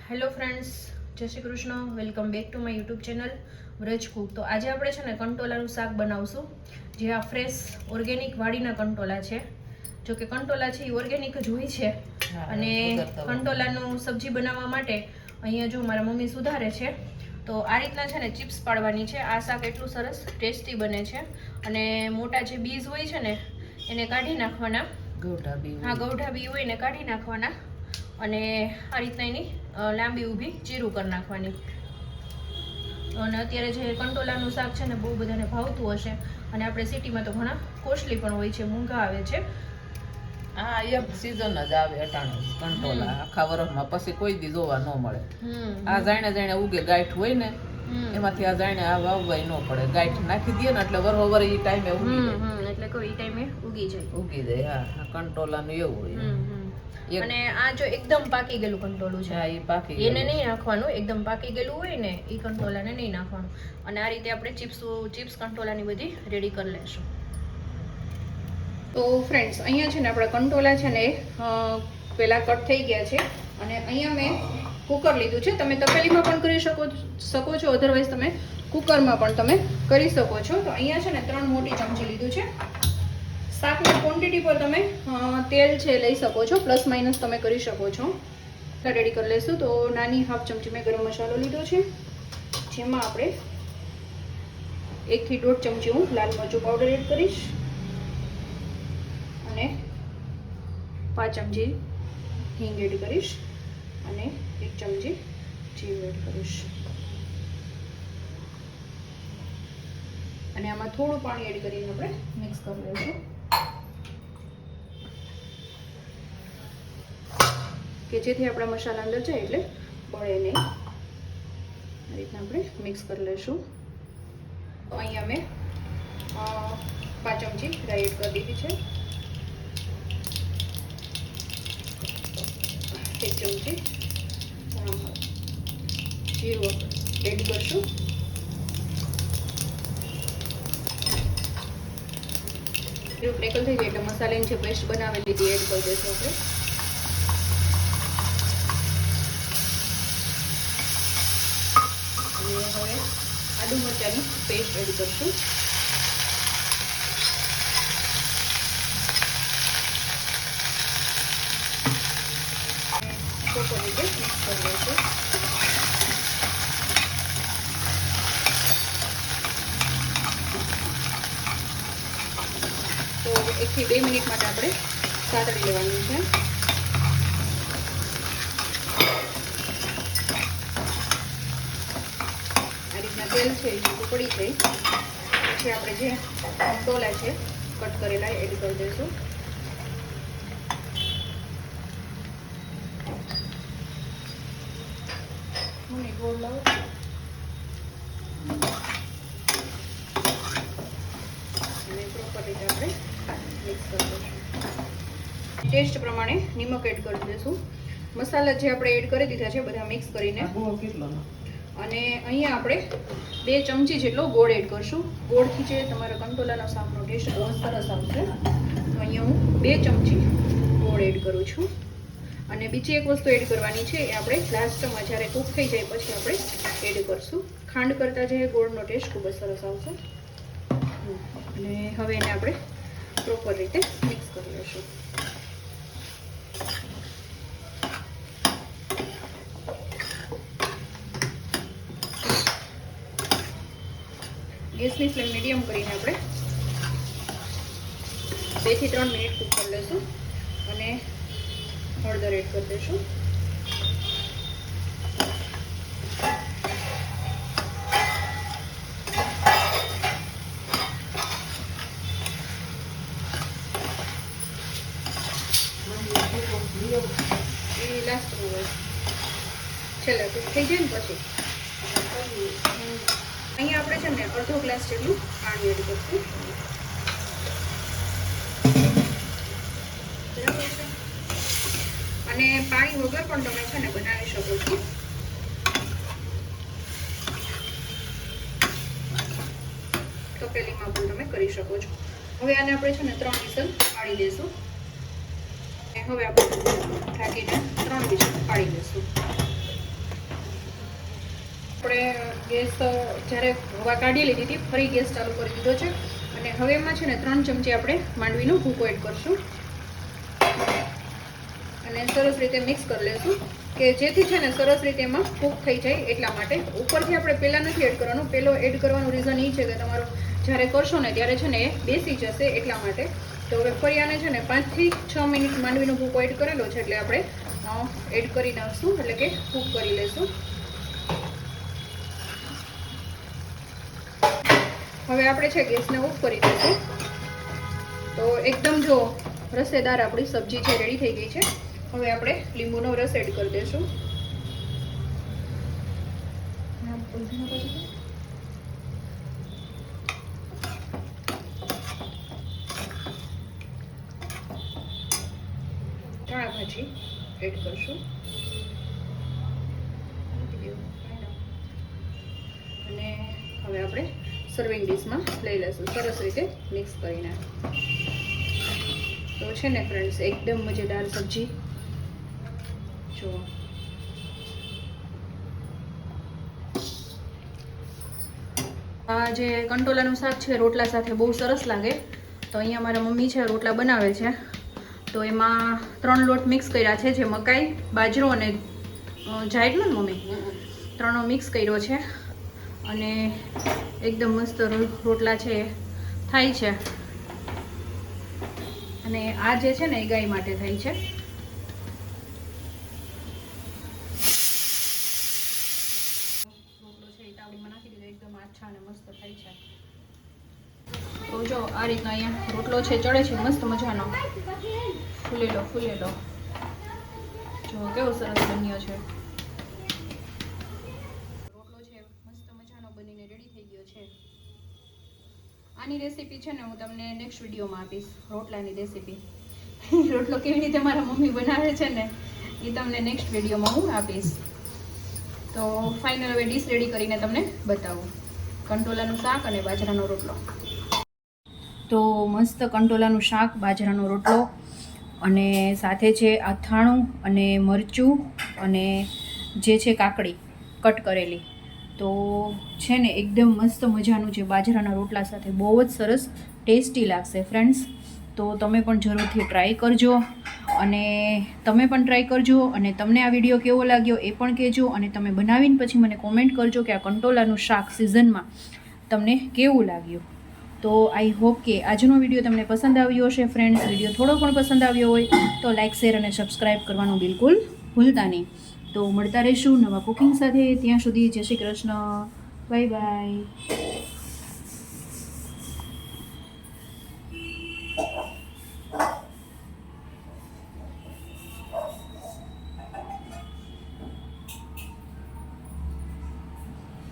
Hello friends, જય Shri Krishna. Welcome back to my YouTube channel Vraj Cook. તો આજે આપણે છે ને કંટોલાનું શાક બનાવશું, જે આ ફ્રેશ ઓર્ગેનિક વાડીના કંટોલા છે. જો કે કંટોલા છે એ ઓર્ગેનિક જ હોય છે. અને કંટોલાનું સબ્જી બનાવવા માટે અહીંયા જો મારા મમ્મી સુધારે છે. તો આ રીતના છે ને ચિપ્સ પાડવાની છે. આ શાક એટલું સરસ ટેસ્ટી બને છે. અને મોટા જે બીજ હોય છે ને એને કાઢી નાખવાના. ગૌઢા બી હોય ને કાઢી નાખવાના. અને આ રીતના એની લાંબી ઊભી ચીરું કરી નાખવાની. અને અત્યારે જે કંટોલાનું શાક છે ને બહુ બધાને ભાવતું હશે. અને આપણે સિટીમાં તો ઘણા કોસ્ટલી પણ હોય છે, મોંઘા આવે છે. હા, એક સીઝન જ આવે અટાણે કંટોલા. આખા વર્ષમાં પછી કોઈ દી જોવા ન મળે. આ જાણે જાણે ઉગે ગાંઠ હોય ને એમાંથી આ જાણે આ વાવવાય ન પડે. ગાંઠ નાખી દે ને એટલે વરહોવર એ ટાઈમે ઉગી જાય. એટલે કોઈ ટાઈમે ઉગી જાય. હા, કંટોલાનું એવું હોય. અને આ જો એકદમ પાકી ગયેલું કંટોલું છે, હા, એ પાકી એને નહીં નાખવાનું. એકદમ પાકી ગયેલું હોય ને એ કંટોલાને નહીં નાખવાનું. અને આ રીતે આપણે ચિપ્સ કંટોલાની બધી રેડી કરી લેશું. તો ફ્રેન્ડ્સ, અહીંયા છે ને આપણા કંટોલા છે ને પહેલાં કટ થઈ ગયા છે. અને અહીંયા મેં કુકર લીધું છે. તમે તપેલીમાં પણ કરી શકો છો, અધરવાઇઝ તમે કુકરમાં પણ તમે કરી શકો છો. તો અહીંયા છે ને 3 મોટી ચમચી લીધું છે. શાકની ક્વોન્ટિટી પર તમે તેલ છે લઈ શકો છો, પ્લસ માઇનસ તમે કરી શકો છો. રેડી કરી લઈશું. તો નાની હાફ ચમચી મેં ગરમ મસાલો લીધો છે, જેમાં આપણે 1 થી 1.5 ચમચી હું લાલ મરચું પાવડર એડ કરીશ. અને 5 ચમચી હિંગ એડ કરીશ. અને 1 ચમચી જીરું એડ કરીશ. અને આમાં થોડું પાણી એડ કરીને આપણે મિક્સ કરી લઈશું, કે જેથી આપણા મસાલા અંદર જાય એટલે બળે નહીં. આ રીતના આપણે મિક્સ કરી લઈશું. તો અહીંયા મેં 5 ચમચી રાઈ એડ કરી દીધી છે. 1 ચમચી જીરું એડ કરશું. જીરું ક્રેકલ થઈ જાય એટલે મસાલાની જે પેસ્ટ બનાવેલી હતી એડ કરી દઈશું આપણે. હવે આદુ મરચાંની પેસ્ટ એડ કરશું. પ્રોપર રીતે મિક્સ કરી લઈશું. તો 1 થી 2 મિનિટ માટે આપણે સાતળી લેવાનું છે. તેલ છે એ પડી જાય પછી આપણે જે કંટોલા છે કટ કરેલા એડ કરી દઈશું. ગોળ લાવો. અને પ્રોપર રીતે આપણે મિક્સ કરી દઈશું. ટેસ્ટ પ્રમાણે નિમક એડ કરી દઈશું. મસાલા જે આપણે એડ કરી દીધા છે બધા મિક્સ કરીને. અને અહીંયા આપણે 2 ચમચી જેટલો ગોળ એડ કરશું. ગોળથી જે તમારા કંટોલાનો શાકનો ટેસ્ટ બહુ સરસ આવશે. તો અહીંયા હું 2 ચમચી ગોળ એડ કરું છું. અને બીજી એક વસ્તુ એડ કરવાની છે, એ આપણે લાસ્ટમાં જ્યારે કૂક થઈ જાય પછી આપણે એડ કરશું. ખાંડ કરતાં જે ગોળનો ટેસ્ટ ખૂબ જ સરસ આવશે. અને હવે એને આપણે પ્રોપર રીતે મિક્સ કરી લઈશું. ગેસની ફ્લેમ મીડિયમ કરીને આપણે 2 થી 3 મિનિટ કૂક કરી લઈશું. અને હળદર એડ કરી દઈશું. એ લાસ્ટ છેલ્લે કૂક થઈ જાય ને પછી. અહીંયા આપણે છે ને અડધો ગ્લાસ જેટલું પાણી એડ કરીશું. બરાબર છે. અને પાણી વગર પણ તમે છે ને બનાવી શકો છો. તપેલીમાં પણ તમે કરી શકો છો. હવે આને આપણે છે ને 3 વિસલ પાડી દઈશું. હવે આપણે ઢાંકીને 3 વિસલ પાડી દઈશું. આપણે ગેસ જ્યારે હવા કાઢી લીધી હતી ફરી ગેસ ચાલુ કરી દીધો છે અને હવે એમાં છે ને 3 ચમચી આપણે માંડવીનો ભૂકો એડ કરશું અને સરસ રીતે મિક્સ કરી લેશું કે જેથી છે ને સરસ રીતે એમાં કૂક થઈ જાય એટલા માટે. ઉપરથી આપણે પહેલાં નથી એડ કરવાનું. પહેલો એડ કરવાનું રીઝન એ છે કે તમારો જ્યારે કરશો ને ત્યારે છે ને એ બેસી જશે એટલા માટે. તો હવે ફરી આને છે ને 5 થી 6 મિનિટ માંડવીનો ભૂકો એડ કરેલો છે એટલે આપણે એડ કરી નાખશું એટલે કે કૂક કરી લેશું. હવે આપણે છે ગેસને ઓફ કરી દઈશું. તો એકદમ જો રસેદાર આપણી સબ્જી છે રેડી થઈ ગઈ છે. હવે આપણે લીંબુનો રસ એડ કરી દઈશું. ધાણા ભાજી એડ કરશું અને હવે આપણે સર્વિંગ ડીશમાં લઈ લઈશું સરસ રીતે મિક્સ કરીને. તો છે ને ફ્રેન્ડ્સ એકદમ મજેદાર સબ્જી જો આ જે કંટોલાનું શાક છે રોટલા સાથે બહુ સરસ લાગે. તો અહીંયા મારા મમ્મી છે રોટલા બનાવે છે તો એમાં 3 લોટ મિક્સ કર્યા છે જે મકાઈ બાજરો અને જાયટલો ને મમ્મી 3 મિક્સ કર્યો છે અને એકદમ મસ્ત રોટલા છે થાય છે અને આ જે છે ને એ ગાય માટે થાય છે. રોટલો છે એ તાવડીમાં નાખી દીધો એકદમ આછા અને મસ્ત થાય છે. તો જો આ રીતના અહીંયા રોટલો છે ચડે છે મસ્ત મજાનો ફૂલેલો જો કેવો સરસ બન્યો છે. રોટલો છે મસ્ત મજાનો બનીને રેડી થઈ ગયો છે. આની રેસીપી છે ને હું તમને નેક્સ્ટ વિડીયોમાં આપીશ. રોટલાની રેસીપી રોટલો કેવી રીતે મારા મમ્મી બનાવે છે ને એ તમને નેક્સ્ટ વિડીયોમાં હું આપીશ. તો ફાઇનલ હવે ડીશ રેડી કરીને તમને બતાવું કંટોલાનું શાક અને બાજરાનો રોટલો. તો મસ્ત કંટોલાનું શાક બાજરાનો રોટલો અને સાથે છે અથાણું અને મરચું અને જે છે કાકડી કટ કરેલી. તો છે ને એકદમ મસ્ત મજાનું છે બાજરાના રોટલા સાથે બહુ જ સરસ ટેસ્ટી લાગશે ફ્રેન્ડ્સ. તો તમે પણ જરૂરથી ટ્રાય કરજો અને તમે પણ ટ્રાય કરજો અને તમને આ વિડીયો કેવો લાગ્યો એ પણ કહેજો અને તમે બનાવીને પછી મને કોમેન્ટ કરજો કે આ કંટોલાનું શાક સિઝનમાં તમને કેવું લાગ્યું. તો આઈ હોપ કે આજનો વિડીયો તમને પસંદ આવ્યો હશે ફ્રેન્ડ્સ. વિડીયો થોડો પણ પસંદ આવ્યો હોય તો લાઇક શેર અને સબસ્ક્રાઈબ કરવાનું બિલકુલ ભૂલતા નહીં. તો મળતા રહીશું નવા કુકિંગ સાથે. ત્યાં સુધી જય શ્રી કૃષ્ણ. Bye bye.